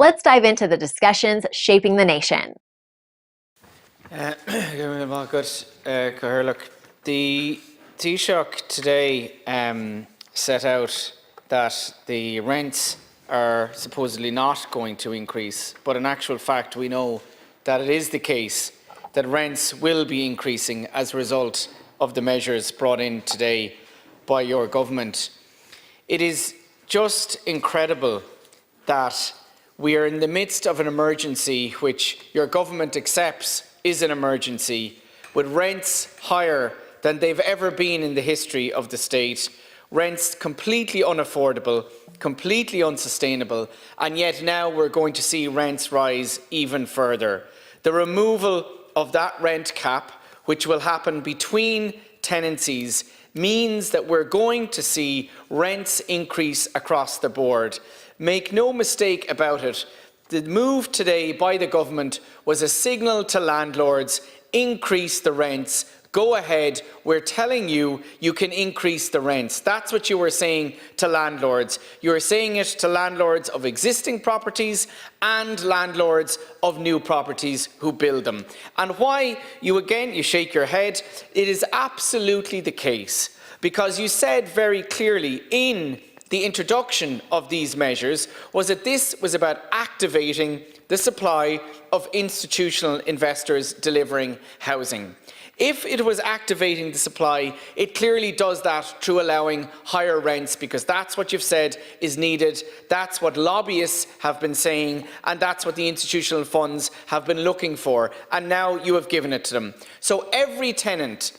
Let's dive into the discussions shaping the nation. The Taoiseach today set out that the rents are supposedly not going to increase, but in actual fact we know that it is the case that rents will be increasing as a result of the measures brought in today by your government. It is just incredible that we are in the midst of an emergency which your government accepts is an emergency, with rents higher than they've ever been in the history of the state, rents completely unaffordable, completely unsustainable, and yet now we're going to see rents rise even further. The removal of that rent cap, which will happen between tenancies, means that we're going to see rents increase across the board. Make no mistake about it, the move today by the government was a signal to landlords: increase the rents, go ahead, we're telling you, you can increase the rents. That's what you were saying to landlords. You were saying it to landlords of existing properties and landlords of new properties who build them. And why you shake your head, it is absolutely the case, because you said very clearly in the introduction of these measures was that this was about activating the supply of institutional investors delivering housing. If it was activating the supply, it clearly does that through allowing higher rents, because that's what you've said is needed, that's what lobbyists have been saying, and that's what the institutional funds have been looking for, and now you have given it to them. So every tenant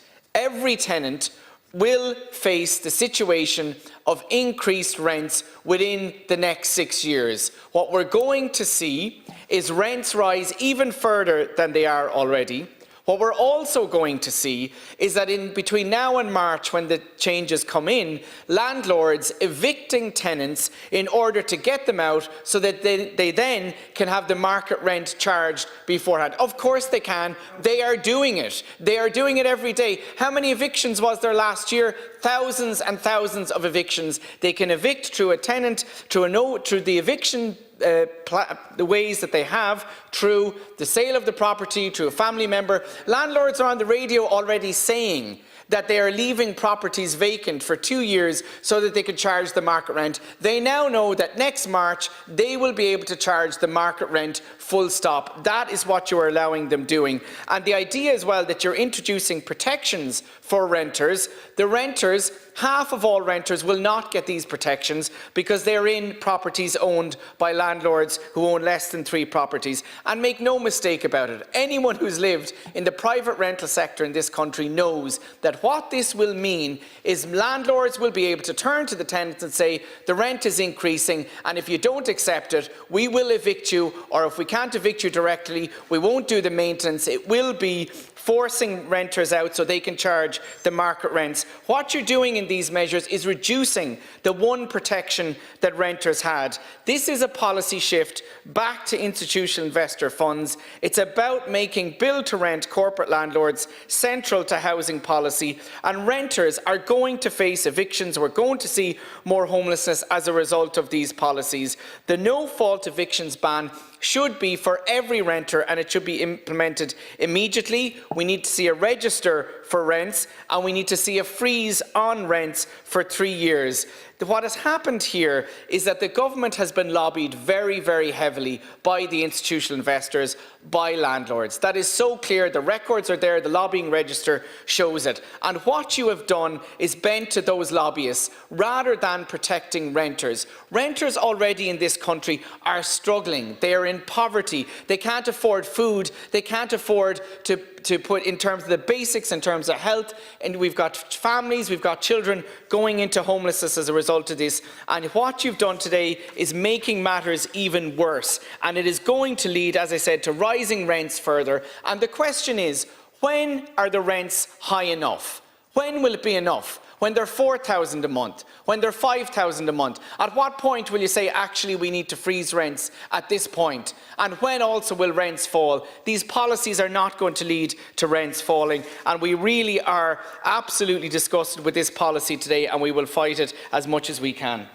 will face the situation of increased rents within the next 6 years. What we're going to see is rents rise even further than they are already. What we're also going to see is that in between now and March, when the changes come in, landlords evicting tenants in order to get them out so that they then can have the market rent charged beforehand. Of course they can. They are doing it. They are doing it every day. How many evictions was there last year? Thousands and thousands of evictions. They can evict through a tenant, through the eviction the ways that they have, through the sale of the property, through a family member. Landlords are on the radio already saying that they are leaving properties vacant for 2 years so that they can charge the market rent. They now know that next March they will be able to charge the market rent full stop. That is what you are allowing them doing. And the idea as well that you're introducing protections for renters. The renters, half of all renters will not get these protections because they're in properties owned by landlords who own less than 3 properties. And make no mistake about it, anyone who's lived in the private rental sector in this country knows that what this will mean is landlords will be able to turn to the tenants and say, the rent is increasing, and if you don't accept it, we will evict you, or if we can't evict you directly, we won't do the maintenance. It will be forcing renters out so they can charge the market rents. What you're doing in these measures is reducing the one protection that renters had. This is a policy shift back to institutional investor funds. It's about making build-to-rent corporate landlords central to housing policy, and renters are going to face evictions. We're going to see more homelessness as a result of these policies. The no-fault evictions ban should be for every renter, and it should be implemented immediately. We need to see a register for rents, and we need to see a freeze on rents for 3 years. What has happened here is that the government has been lobbied very, very heavily by the institutional investors, by landlords. That is so clear. The records are there. The lobbying register shows it. And what you have done is bent to those lobbyists rather than protecting renters. Renters already in this country are struggling. They are in poverty. They can't afford food. They can't afford to put in terms of the basics, in terms of health, and we've got families, we've got children going into homelessness as a result of this. And what you've done today is making matters even worse, and it is going to lead, as I said, to rising rents further. And the question is, when are the rents high enough? When will it be enough? When they're 4,000 a month? When they're 5,000 a month? At what point will you say, actually, we need to freeze rents at this point? And when also will rents fall? These policies are not going to lead to rents falling, and we really are absolutely disgusted with this policy today, and we will fight it as much as we can.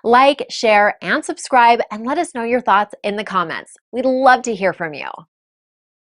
Like, share, and subscribe, and let us know your thoughts in the comments. We'd love to hear from you.